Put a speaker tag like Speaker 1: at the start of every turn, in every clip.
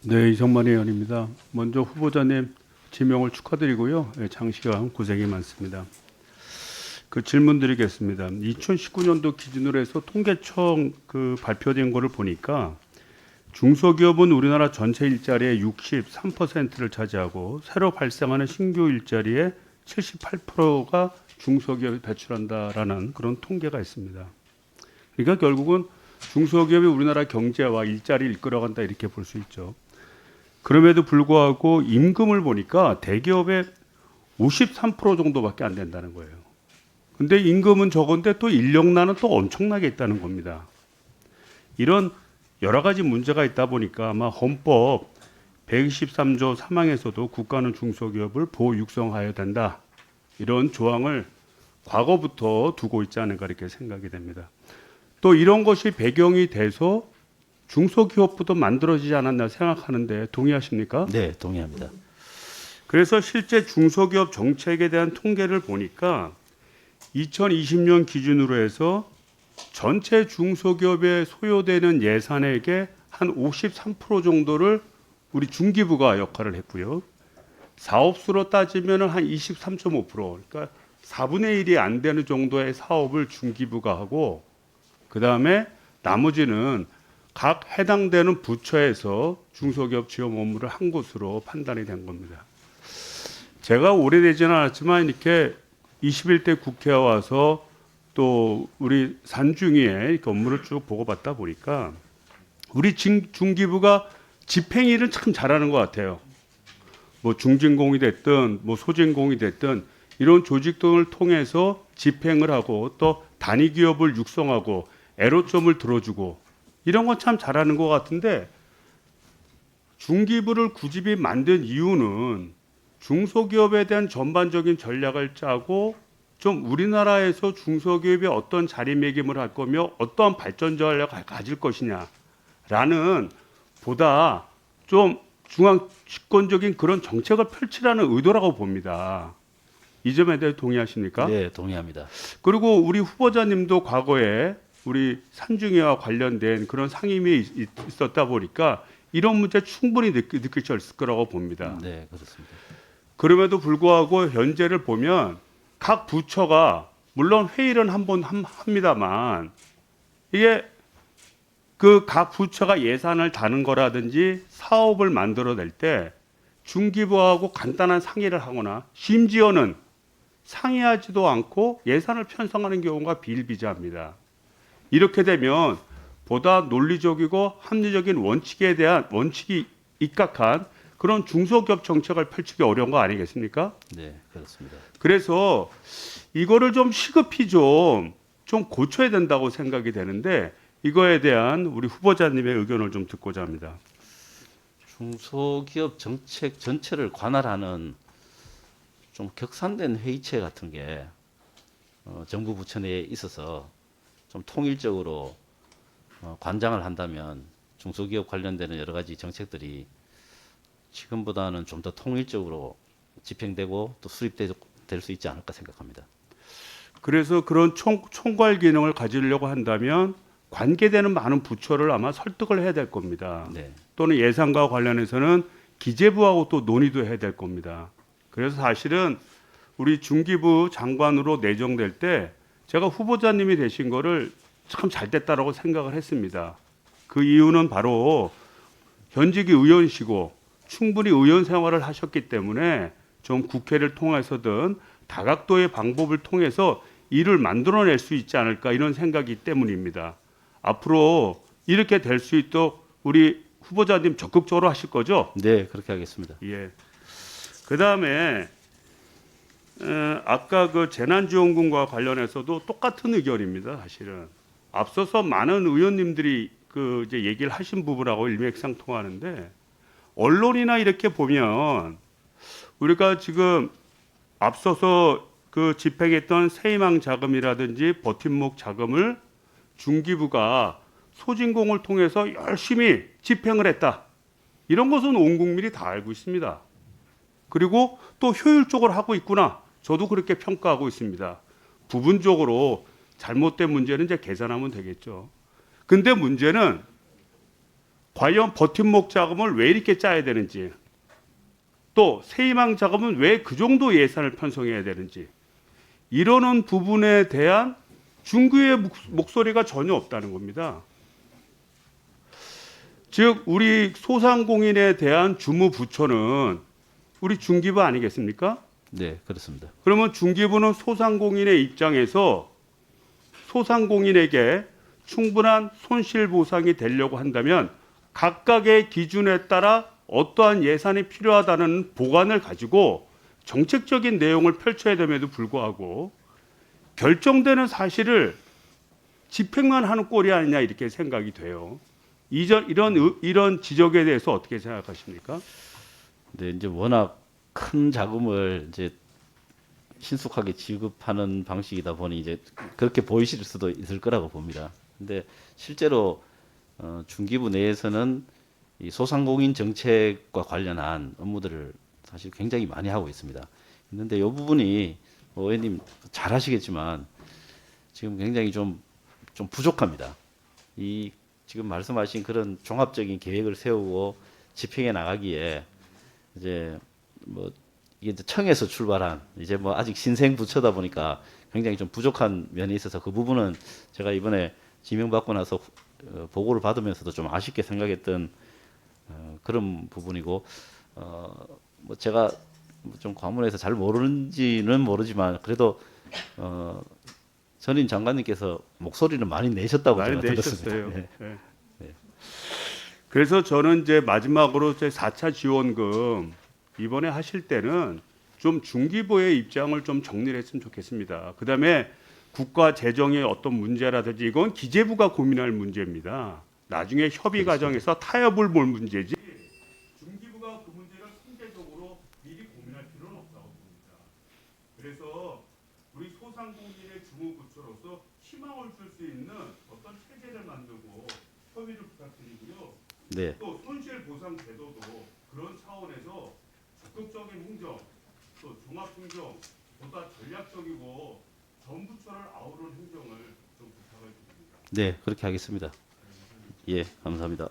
Speaker 1: 네, 이성만 의원입니다. 먼저 후보자님 지명을 축하드리고요. 장시간 고생이 많습니다. 그 질문 드리겠습니다. 2019년도 기준으로 해서 통계청 발표된 거를 보니까 중소기업은 우리나라 전체 일자리의 63%를 차지하고 새로 발생하는 신규 일자리의 78%가 중소기업이 배출한다라는 그런 통계가 있습니다. 그러니까 결국은 중소기업이 우리나라 경제와 일자리를 이끌어간다 이렇게 볼 수 있죠. 그럼에도 불구하고 임금을 보니까 대기업의 53% 정도밖에 안 된다는 거예요. 근데 임금은 적은데 또 인력난은 또 엄청나게 있다는 겁니다. 이런 여러 가지 문제가 있다 보니까 아마 헌법 123조 3항에서도 국가는 중소기업을 보호 육성하여야 된다. 이런 조항을 과거부터 두고 있지 않은가 이렇게 생각이 됩니다. 또 이런 것이 배경이 돼서 중소기업부터 만들어지지 않았나 생각하는데 동의하십니까?
Speaker 2: 네, 동의합니다.
Speaker 1: 그래서 실제 중소기업 정책에 대한 통계를 보니까 2020년 기준으로 해서 전체 중소기업에 소요되는 예산액의 한 53% 정도를 우리 중기부가 역할을 했고요. 사업수로 따지면 한 23.5%, 그러니까 4분의 1이 안 되는 정도의 사업을 중기부가 하고 그다음에 나머지는 각 해당되는 부처에서 중소기업 지원 업무를 한 것으로 판단이 된 겁니다. 제가 오래되지는 않았지만 이렇게 21대 국회에 와서 또 우리 산중위에 이렇게 업무를 쭉 보고받다 보니까 우리 중기부가 집행일은 참 잘하는 것 같아요. 뭐 중진공이 됐든 뭐 소진공이 됐든 이런 조직 등을 통해서 집행을 하고 또 단위 기업을 육성하고 애로점을 들어주고 이런 건 참 잘하는 것 같은데 중기부를 굳이 만든 이유는 중소기업에 대한 전반적인 전략을 짜고 좀 우리나라에서 중소기업이 어떤 자리매김을 할 거며 어떠한 발전 전략을 가질 것이냐라는 보다 좀 중앙 집권적인 그런 정책을 펼치라는 의도라고 봅니다. 이 점에 대해 동의하십니까?
Speaker 2: 네, 동의합니다.
Speaker 1: 그리고 우리 후보자님도 과거에 우리 산중위와 관련된 그런 상임위 있었다 보니까 이런 문제 충분히 느낄 수 있을 거라고 봅니다.
Speaker 2: 네, 그렇습니다.
Speaker 1: 그럼에도 불구하고 현재를 보면 각 부처가 물론 회의는 한번 합니다만 이게 그 각 부처가 예산을 다는 거라든지 사업을 만들어낼 때 중기부하고 간단한 상의를 하거나 심지어는 상의하지도 않고 예산을 편성하는 경우가 비일비재합니다. 이렇게 되면 보다 논리적이고 합리적인 원칙이 입각한 그런 중소기업 정책을 펼치기 어려운 거 아니겠습니까?
Speaker 2: 네, 그렇습니다.
Speaker 1: 그래서 이거를 좀 시급히 좀 고쳐야 된다고 생각이 되는데 이거에 대한 우리 후보자님의 의견을 좀 듣고자 합니다.
Speaker 2: 중소기업 정책 전체를 관할하는 좀 격산된 회의체 같은 게 정부 부처 내에 있어서 좀 통일적으로 관장을 한다면 중소기업 관련되는 여러 가지 정책들이 지금보다는 좀 더 통일적으로 집행되고 또 수립될 수 있지 않을까 생각합니다.
Speaker 1: 그래서 그런 총괄 기능을 가지려고 한다면 관계되는 많은 부처를 아마 설득을 해야 될 겁니다.
Speaker 2: 네,
Speaker 1: 또는 예산과 관련해서는 기재부하고 또 논의도 해야 될 겁니다. 그래서 사실은 우리 중기부 장관으로 내정될 때 제가 후보자님이 되신 거를 참 잘 됐다라고 생각을 했습니다. 그 이유는 바로 현직이 의원이시고 충분히 의원 생활을 하셨기 때문에 좀 국회를 통해서든 다각도의 방법을 통해서 일을 만들어낼 수 있지 않을까 이런 생각이 때문입니다. 앞으로 이렇게 될 수 있도록 우리 후보자님 적극적으로 하실 거죠?
Speaker 2: 네, 그렇게 하겠습니다.
Speaker 1: 예. 그 다음에 아까 그 재난지원금과 관련해서도 똑같은 의견입니다. 사실은 앞서서 많은 의원님들이 그 이제 얘기를 하신 부분하고 일맥상통하는데 언론이나 이렇게 보면 우리가 지금 앞서서 그 집행했던 세희망 자금이라든지 버팀목 자금을 중기부가 소진공을 통해서 열심히 집행을 했다. 이런 것은 온 국민이 다 알고 있습니다. 그리고 또 효율적으로 하고 있구나. 저도 그렇게 평가하고 있습니다. 부분적으로 잘못된 문제는 이제 개선하면 되겠죠. 근데 문제는 과연 버팀목 자금을 왜 이렇게 짜야 되는지, 또 세희망 자금은 왜 그 정도 예산을 편성해야 되는지, 이러는 부분에 대한 중기부의 목소리가 전혀 없다는 겁니다. 즉 우리 소상공인에 대한 주무부처는 우리 중기부 아니겠습니까?
Speaker 2: 네, 그렇습니다.
Speaker 1: 그러면 중기부는 소상공인의 입장에서 소상공인에게 충분한 손실보상이 되려고 한다면 각각의 기준에 따라 어떠한 예산이 필요하다는 보관을 가지고 정책적인 내용을 펼쳐야 됨에도 불구하고 결정되는 사실을 집행만 하는 꼴이 아니냐 이렇게 생각이 돼요. 이런 지적에 대해서 어떻게 생각하십니까?
Speaker 2: 근데 이제 워낙 큰 자금을 이제 신속하게 지급하는 방식이다 보니 이제 그렇게 보이실 수도 있을 거라고 봅니다. 근데 실제로 중기부 내에서는 이 소상공인 정책과 관련한 업무들을 사실 굉장히 많이 하고 있습니다. 있는데 이 부분이 의원님 잘 아시겠지만 지금 굉장히 좀 부족합니다. 이 지금 말씀하신 그런 종합적인 계획을 세우고 집행해 나가기에 이제 뭐 이게 이제 청에서 출발한 이제 뭐 아직 신생 부처다 보니까 굉장히 좀 부족한 면이 있어서 그 부분은 제가 이번에 지명받고 나서 보고를 받으면서도 좀 아쉽게 생각했던 그런 부분이고 뭐 제가 좀 과문해서 잘 모르는지는 모르지만 그래도 전임 장관님께서 목소리를 많이 내셨다고
Speaker 1: 많이
Speaker 2: 제가
Speaker 1: 내셨어요.
Speaker 2: 들었습니다. 네.
Speaker 1: 네. 그래서 저는 이제 마지막으로 제 4차 지원금 이번에 하실 때는 좀 중기부의 입장을 좀 정리를 했으면 좋겠습니다. 그다음에 국가 재정의 어떤 문제라든지 이건 기재부가 고민할 문제입니다. 나중에 협의 과정에서 타협을 볼 문제지 중기부가 그 문제를 상대적으로 미리 고민할 필요는 없다고 봅니다. 그래서 우리 소상공인의 주무부처로서 희망을 줄 수 있는 어떤 체계를 만들고 협의를 부탁드리고요.
Speaker 2: 네.
Speaker 1: 또 손실보상 제도도 그런 차원에서 적극적인 행정, 또 종합행정, 보다 전략적이고 전 부처를 아우르는 행정을 좀 부탁을 드립니다.
Speaker 2: 네, 그렇게 하겠습니다. 예, 감사합니다.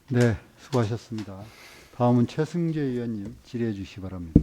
Speaker 3: 네, 수고하셨습니다. 다음은 최승재 의원님 질의해 주시기 바랍니다.